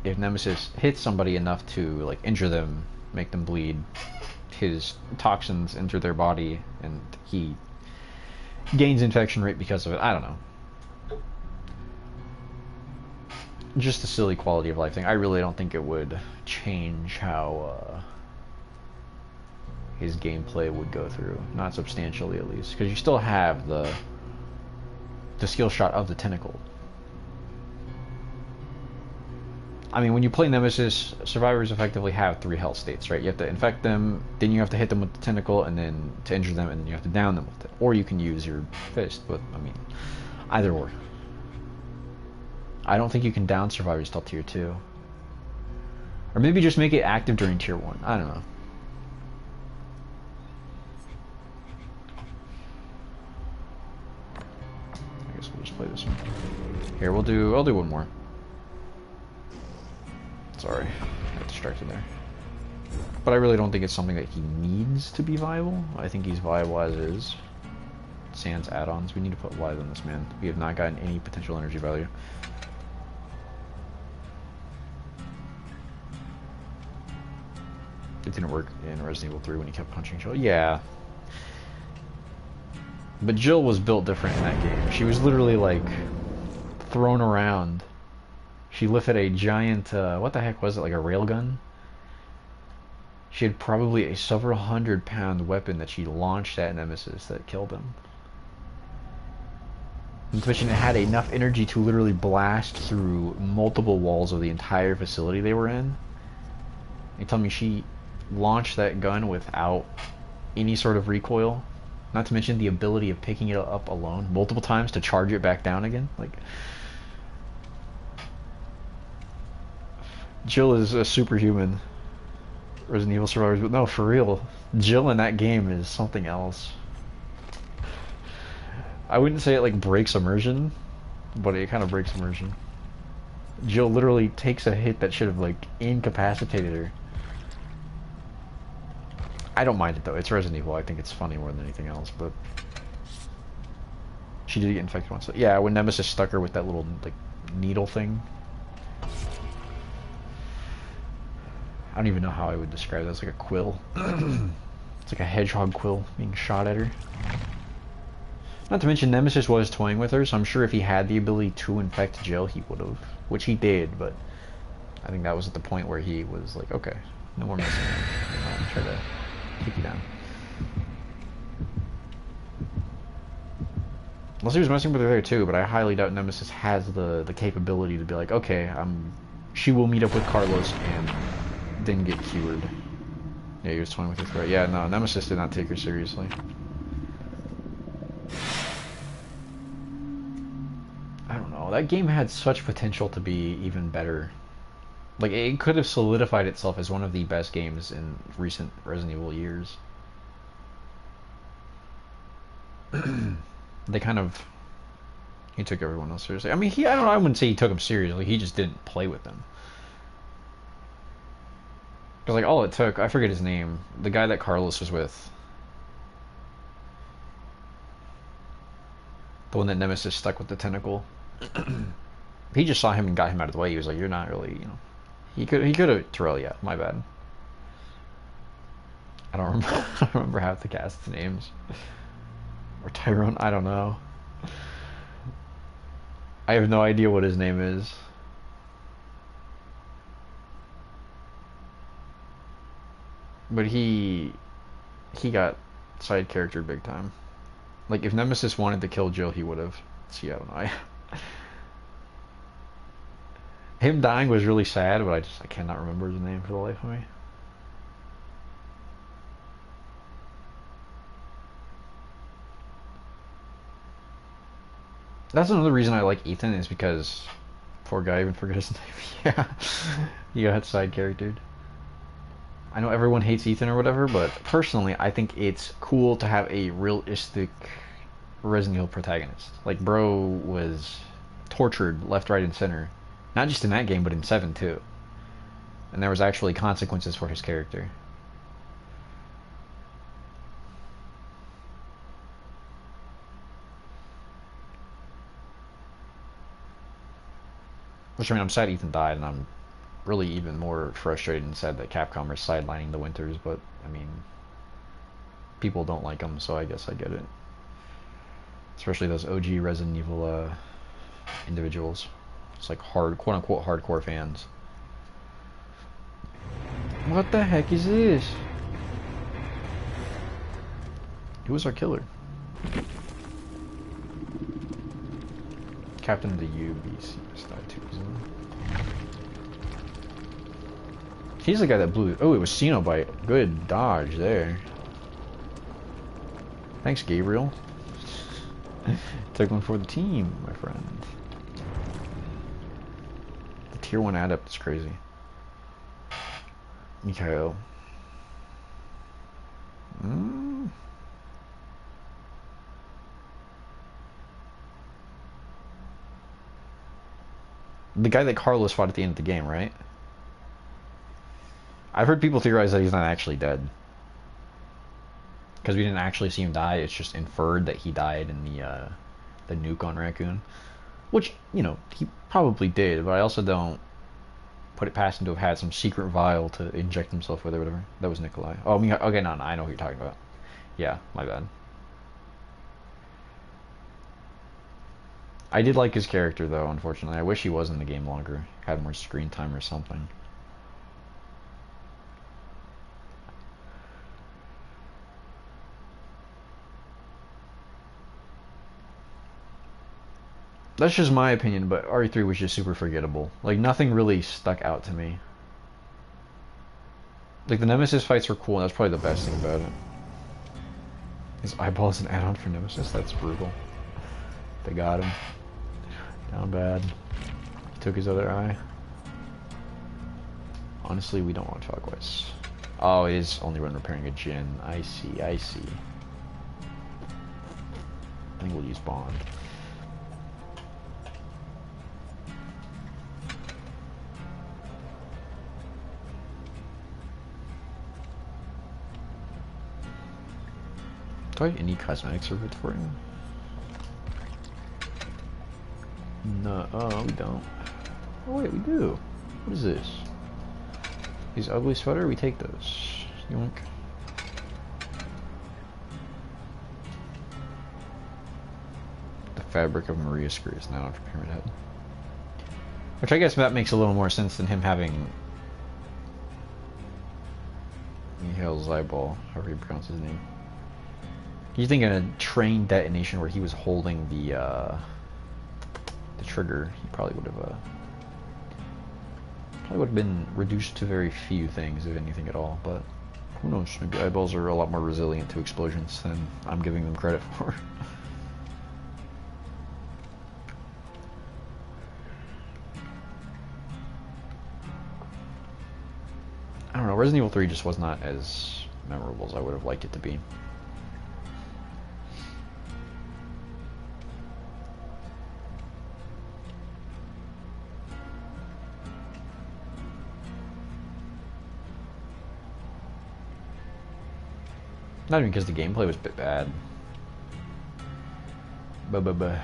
if Nemesis hits somebody enough to like injure them, make them bleed, his toxins enter their body, and he gains infection rate because of it. I don't know. Just a silly quality of life thing. I really don't think it would change how his gameplay would go through. Not substantially, at least, because you still have the skill shot of the tentacle. I mean, when you play Nemesis, survivors effectively have 3 health states, right? You have to infect them, then you have to hit them with the tentacle, and then to injure them, and then you have to down them with it. Or you can use your fist, but, I mean, either or. I don't think you can down survivors till tier 2. Or maybe just make it active during tier 1. I don't know. I guess we'll just play this one. Here, I'll do one more. Sorry, I got distracted there. But I really don't think it's something that he needs to be viable. I think he's viable as is. Sans add-ons. We need to put live on this man. We have not gotten any potential energy value. It didn't work in Resident Evil 3 when he kept punching Jill. Yeah. But Jill was built different in that game. She was literally like thrown around. She lifted a giant, what the heck was it, like a railgun? She had probably a several 100-pound weapon that she launched at Nemesis that killed him. In addition, it had enough energy to literally blast through multiple walls of the entire facility they were in. You tell me she launched that gun without any sort of recoil? Not to mention the ability of picking it up alone multiple times to charge it back down again. Like, Jill is a superhuman. Resident Evil survivors, but no, for real, Jill in that game is something else. I wouldn't say it like breaks immersion, but it kind of breaks immersion. Jill literally takes a hit that should have like incapacitated her. I don't mind it though. It's Resident Evil. I think it's funny more than anything else, but she did get infected once. Yeah, when Nemesis stuck her with that little like needle thing. I don't even know how I would describe that. It's like a quill. It's like a hedgehog quill being shot at her. Not to mention Nemesis was toying with her, so I'm sure if he had the ability to infect Jill, he would have. Which he did, but I think that was at the point where he was like, okay, no more messing around. I'll try to kick you down. Unless he was messing with her there too, but I highly doubt Nemesis has the capability to be like, okay, she will meet up with Carlos and then get cured. Yeah, he was toying with her threat. Yeah, no, Nemesis did not take her seriously. I don't know. That game had such potential to be even better. Like, it could have solidified itself as one of the best games in recent Resident Evil years. They kind of... He took everyone else seriously. I mean, I don't know, I wouldn't say he took them seriously. He just didn't play with them. Because, like, all it took... I forget his name. The guy that Carlos was with. The one that Nemesis stuck with the tentacle. He just saw him and got him out of the way. He was like, you're not really, you know... He could have... Terrell, yeah. My bad. I don't remember, I don't remember half the cast's names. Or Tyrone, I don't know. I have no idea what his name is. But he got side charactered big time. Like, if Nemesis wanted to kill Jill, he would have. See, I don't know. Him dying was really sad, but I cannot remember his name for the life of me. That's another reason I like Ethan, is because poor guy even forgot his name. Yeah, he got side charactered. I know everyone hates Ethan or whatever, but personally, I think it's cool to have a realistic Resident Evil protagonist. Like, bro was tortured left, right, and center. Not just in that game, but in 7 too. And there was actually consequences for his character. Which, I mean, I'm sad Ethan died, and I'm really even more frustrated and sad that Capcom are sidelining the Winters, but, I mean, people don't like them, so I guess I get it. Especially those OG Resident Evil individuals. It's like quote-unquote hardcore fans. What the heck is this? Who was our killer? Captain of the UBC must die too, isn't he? He's the guy that blew it. Oh, it was Cenobite. Good dodge there. Thanks, Gabriel. Took one for the team, my friend. The tier 1 adept is crazy. Mikhail. Mm. The guy that Carlos fought at the end of the game, right? I've heard people theorize that he's not actually dead. Because we didn't actually see him die, it's just inferred that he died in the nuke on Raccoon. Which, you know, he probably did, but I also don't put it past him to have had some secret vial to inject himself with or whatever. That was Nikolai. Oh, okay, no, I know who you're talking about. Yeah, my bad. I did like his character, though, unfortunately. I wish he was in the game longer. Had more screen time or something. That's just my opinion, but RE3 was just super forgettable. Like, nothing really stuck out to me. Like, the Nemesis fights were cool, and that's probably the best thing about it. His eyeball is an add-on for Nemesis? That's brutal. They got him. Down bad. He took his other eye. Honestly, we don't want to talk twice. Oh, it is only when repairing a Jin. I see, I see. I think we'll use Bond. Do I have any cosmetic circuits for him? No, we don't. Oh wait, we do. What is this? These ugly sweater? We take those. Yoink. The fabric of Maria's skirt is now for Pyramid Head. Which I guess that makes a little more sense than him having Mikhail's eyeball, however you pronounce his name. You think in a train detonation where he was holding the trigger, he probably would have been reduced to very few things, if anything at all. But who knows? Maybe eyeballs are a lot more resilient to explosions than I'm giving them credit for. I don't know. Resident Evil 3 just was not as memorable as I would have liked it to be. Not even because the gameplay was a bit bad. Buh.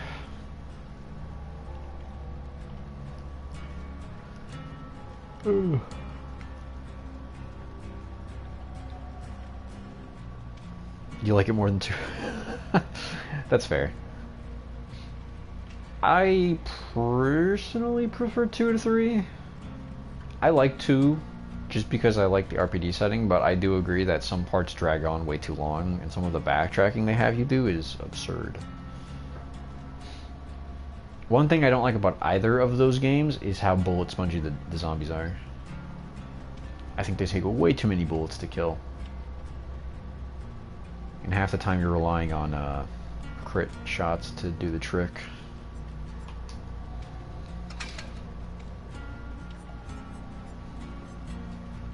You like it more than 2? That's fair. I personally prefer 2 to 3. I like 2 just because I like the RPD setting, but I do agree that some parts drag on way too long, and some of the backtracking they have you do is absurd. One thing I don't like about either of those games is how bullet spongy the zombies are. I think they take way too many bullets to kill. And half the time you're relying on crit shots to do the trick.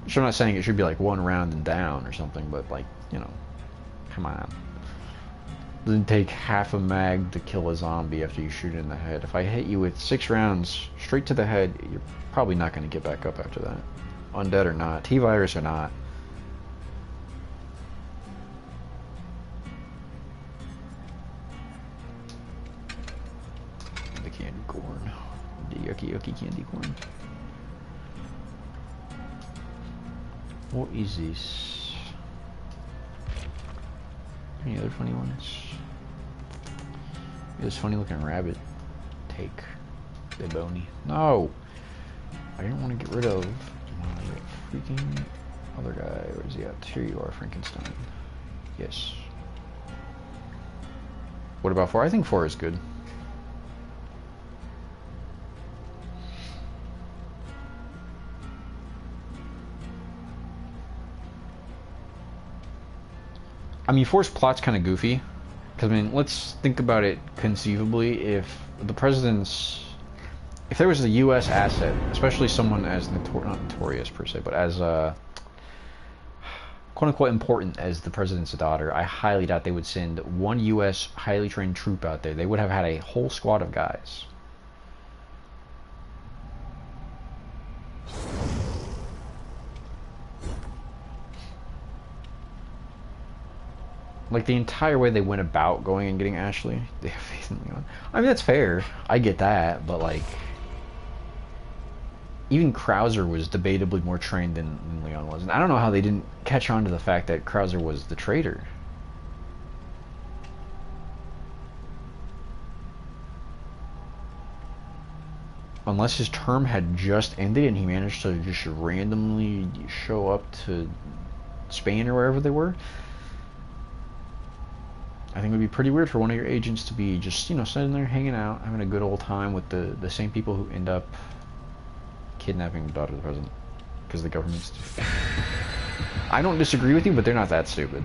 Which I'm not saying it should be like one round and down or something, but like, you know, come on. Doesn't take half a mag to kill a zombie after you shoot it in the head. If I hit you with 6 rounds straight to the head, you're probably not going to get back up after that. Undead or not, T-virus or not. The candy corn. The yucky candy corn. What is this? Any other funny ones? This funny looking rabbit. Take the bony. No! I didn't want to get rid of my freaking other guy. Where's he at? Here you are, Frankenstein. Yes. What about 4? I think 4 is good. I mean, 4's plot's kind of goofy. Because, I mean, let's think about it conceivably. If the president's... If there was a U.S. asset, especially someone as not notorious per se, but as quote-unquote important as the president's daughter, I highly doubt they would send one U.S. highly trained troop out there. They would have had a whole squad of guys. Like, the entire way they went about going and getting Ashley, they have faith in Leon. I mean, that's fair. I get that, but, like, even Krauser was debatably more trained than Leon was. And I don't know how they didn't catch on to the fact that Krauser was the traitor. Unless his term had just ended and he managed to just randomly show up to Spain or wherever they were. I think it would be pretty weird for one of your agents to be just, you know, sitting there hanging out, having a good old time with the same people who end up kidnapping the daughter of the president. Because the government's stupid. I don't disagree with you, but they're not that stupid.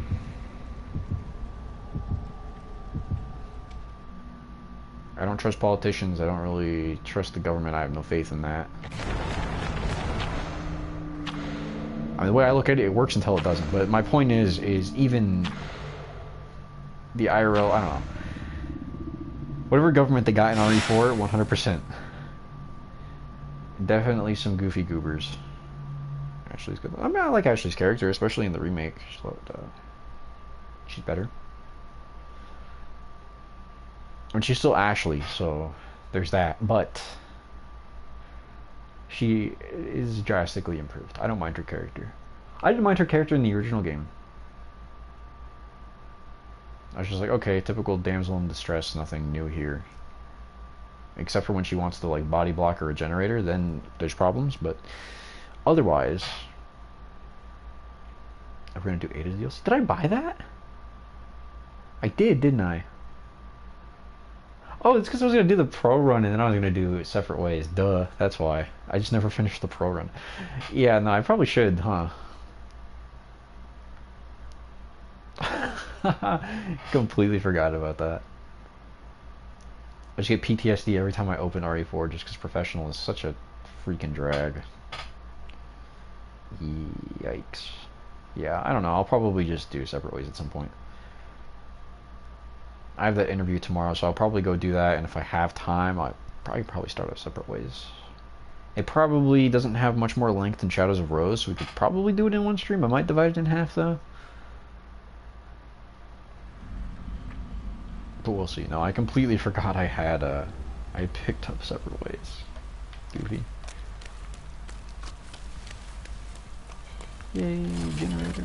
I don't trust politicians. I don't really trust the government. I have no faith in that. I mean, the way I look at it, it works until it doesn't. But my point is even the IRL, I don't know. Whatever government they got in RE4, 100%. Definitely some goofy goobers. Ashley's good. I mean, I like Ashley's character, especially in the remake. She's better. And she's still Ashley, so there's that. But she is drastically improved. I don't mind her character. I didn't mind her character in the original game. I was just like, okay, typical damsel in distress, nothing new here. Except for when she wants to, like, body block a regenerator, then there's problems, but otherwise... Are we gonna do Ada's DLC? Did I buy that? I did, didn't I? Oh, it's because I was gonna do the pro run and then I was gonna do it separate ways. Duh, that's why. I just never finished the pro run. Yeah, no, I probably should, huh? Completely forgot about that. I just get PTSD every time I open RE4 just because professional is such a freaking drag. Yikes. Yeah, I don't know. I'll probably just do separate ways at some point. I have that interview tomorrow, so I'll probably go do that, and if I have time, I'll probably start up separate ways. It probably doesn't have much more length than Shadows of Rose, so we could probably do it in one stream. I might divide it in half, though. But we'll see. No, I completely forgot I had, I picked up separate ways. Goofy. Yay, generator.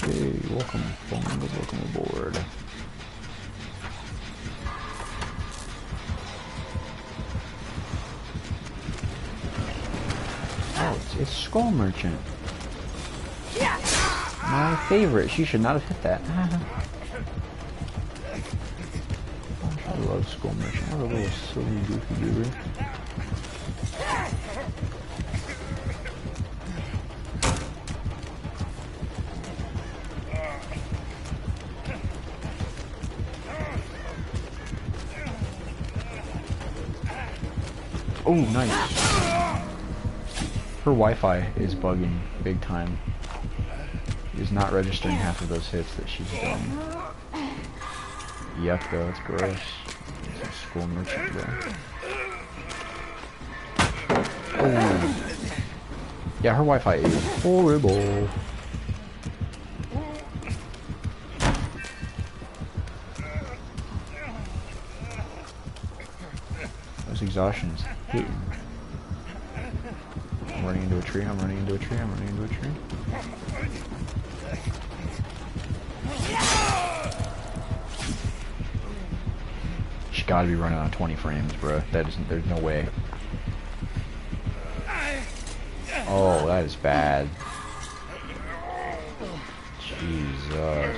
Hey, welcome aboard. Oh, it's Skull Merchant. My favorite. She should not have hit that. I love Skull Merchant. What a little silly goofy goober. Oh, nice. Her Wi-Fi is bugging big time. It is not registering half of those hits that she's done. Yuck, though, it's gross. It's a Skull Merchant, though. Oh. Yeah, her Wi-Fi is horrible. Those exhaustions hitting. I'm running into a tree, I'm running into a tree, I'm running into a tree. She's gotta be running on 20 frames, bro. That isn't, there's no way. Oh, that is bad. Jesus.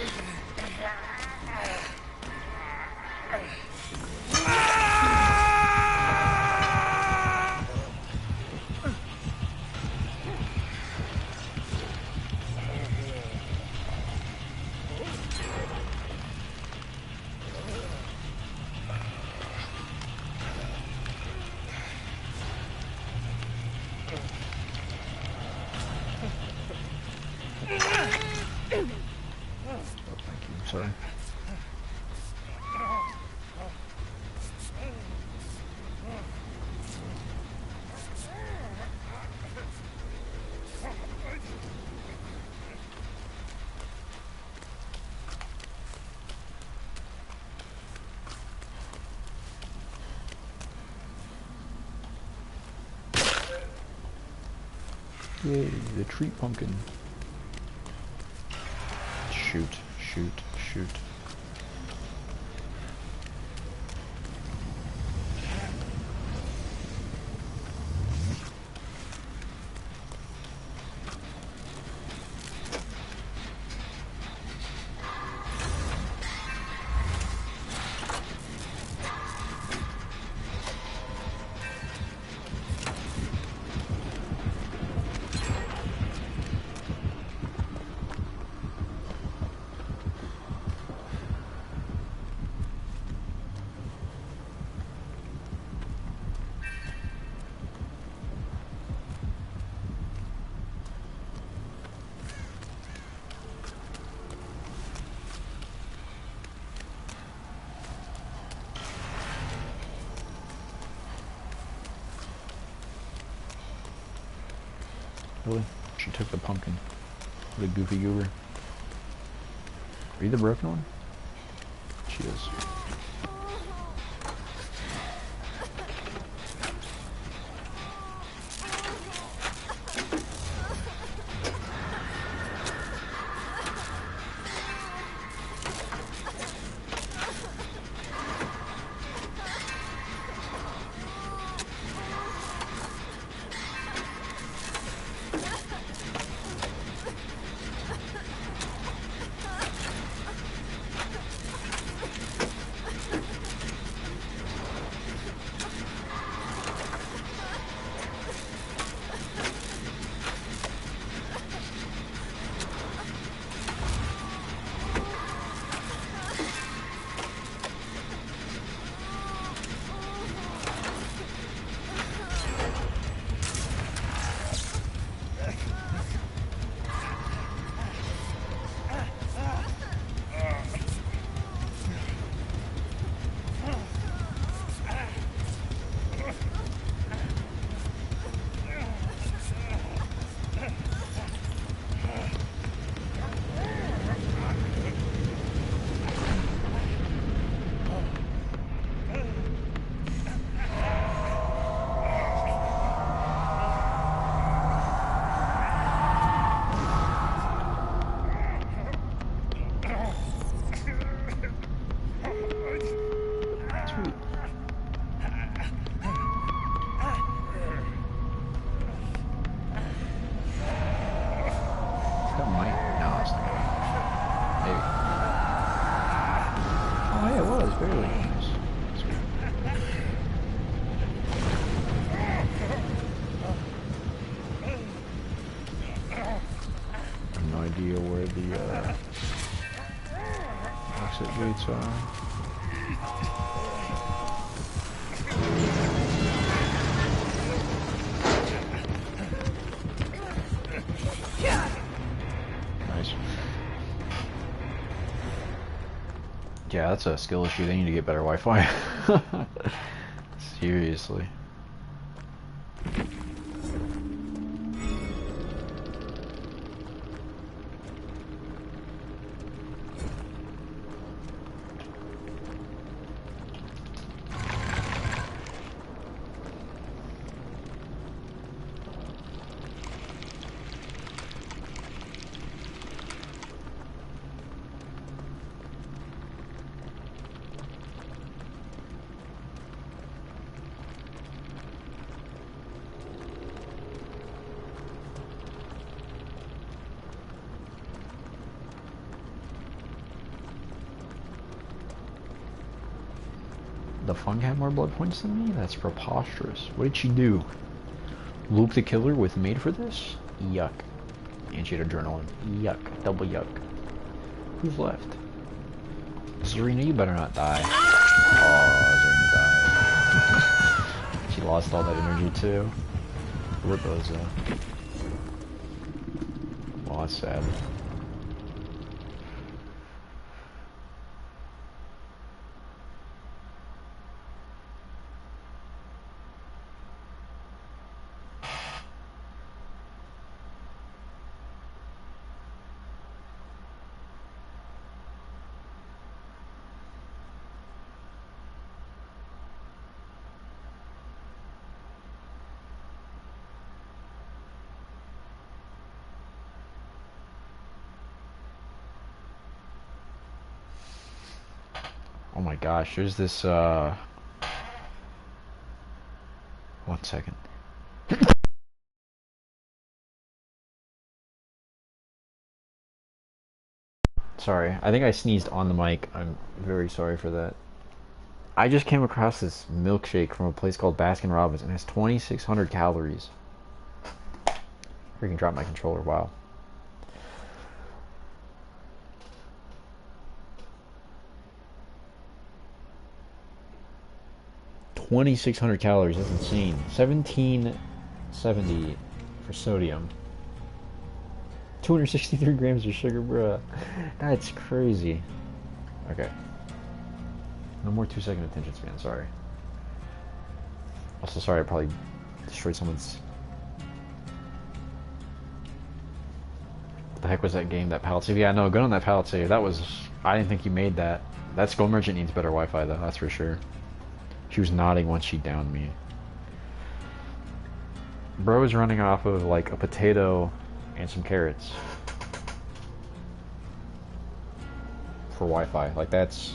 Oh, thank you. Sorry. Yay, the treat pumpkin. Shoot, shoot, shoot. Really? She took the pumpkin. What a goofy goober. Are you the broken one? She is. That might. No, it's not gonna. Maybe. Oh yeah, it was barely. Nice. That's good. I have no idea where the exit gates are. Nice. Yeah, that's a skill issue. They need to get better Wi-Fi. Seriously. The Fung had more blood points than me? That's preposterous. What did she do? Luke the Killer with Made for This? Yuck. And she had adrenaline. Yuck. Double yuck. Who's left? Zarina, you better not die. Oh, Zarina died. She lost all that energy too. Where those, well, that's sad. Oh my gosh, there's this, 1 second. Sorry, I think I sneezed on the mic. I'm very sorry for that. I just came across this milkshake from a place called Baskin Robbins and it has 2,600 calories. Freaking dropped my controller, wow. $2,600 calories, that's insane. 1770 for sodium. 263 grams of sugar, bruh. That's crazy. Okay. No more 2-second attention span, sorry. Also, sorry, I probably destroyed someone's... What the heck was that game, that pallet save? Yeah, no, good on that pallet save. That was... I didn't think you made that. That Skull Merchant needs better Wi-Fi, though, that's for sure. She was nodding once she downed me. Bro is running off of, like, a potato and some carrots. For Wi-Fi. Like, that's...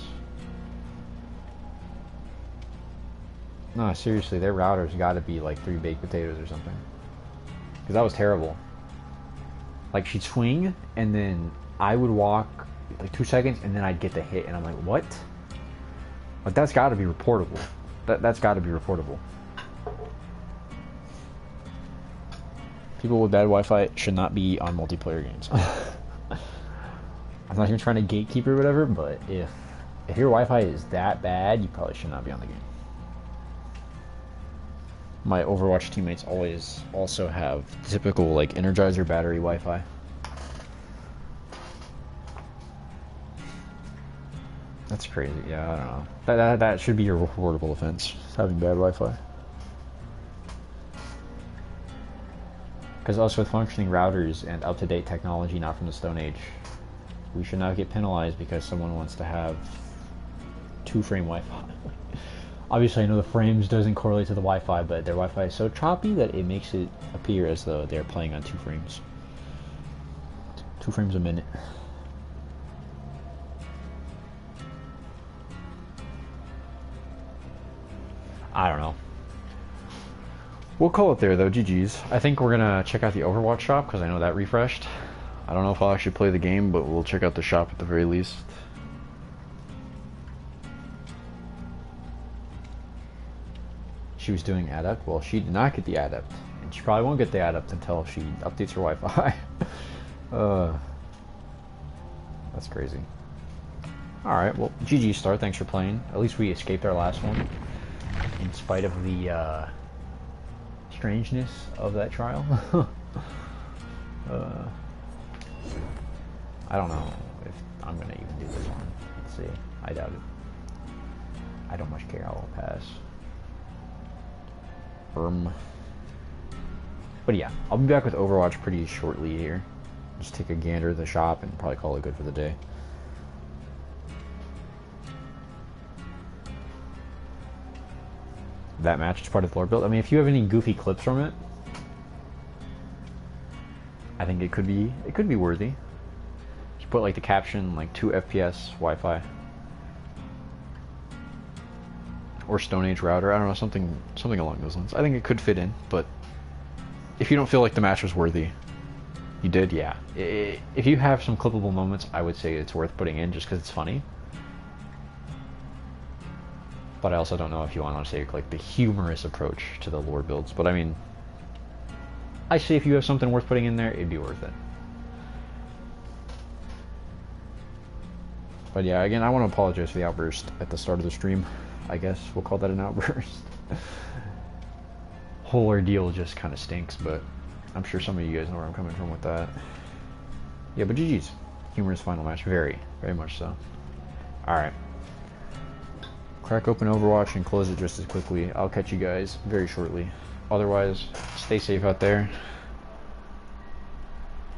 No, seriously, their router's gotta be, like, 3 baked potatoes or something. Because that was terrible. Like, she'd swing, and then I would walk, like, 2 seconds, and then I'd get the hit, and I'm like, what? Like, that's gotta be reportable. That's gotta be reportable. People with bad Wi-Fi should not be on multiplayer games. I'm not even trying to gatekeep or whatever, but if your Wi-Fi is that bad, you probably should not be on the game. My Overwatch teammates always also have typical, like, Energizer battery Wi-Fi. That's crazy. Yeah, I don't know. That should be your reportable offense, having bad Wi-Fi. Because us with functioning routers and up-to-date technology not from the Stone Age, we should not get penalized because someone wants to have 2-frame Wi-Fi. Obviously, I know the frames doesn't correlate to the Wi-Fi, but their Wi-Fi is so choppy that it makes it appear as though they're playing on 2 frames. 2 frames a minute. I don't know. We'll call it there, though. GG's. I think we're gonna check out the Overwatch shop, because I know that refreshed. I don't know if I'll actually play the game, but we'll check out the shop at the very least. She was doing Adept. Well, she did not get the Adept. And she probably won't get the Adept until she updates her Wi-Fi. That's crazy. Alright, well, GG Star, thanks for playing. At least we escaped our last one. In spite of the strangeness of that trial. I don't know if I'm gonna even do this one. Let's see. I doubt it. I don't much care. I'll pass. But yeah, I'll be back with Overwatch pretty shortly here. Just take a gander at the shop and probably call it good for the day. That match is part of the lore build. I mean, if you have any goofy clips from it, I think it could be worthy. You put like the caption like 2 FPS Wi-Fi or Stone Age router. I don't know, something along those lines. I think it could fit in, but if you don't feel like the match was worthy, you did, yeah. If you have some clippable moments, I would say it's worth putting in just because it's funny. But I also don't know if you want to take like the humorous approach to the lore builds. But I mean, I say if you have something worth putting in there, it'd be worth it. But yeah, again, I want to apologize for the outburst at the start of the stream. I guess we'll call that an outburst. Whole ordeal just kind of stinks, but I'm sure some of you guys know where I'm coming from with that. Yeah, but GG's. Humorous final match. Very, very much so. Alright. Crack open Overwatch and close it just as quickly. I'll catch you guys very shortly. Otherwise, stay safe out there.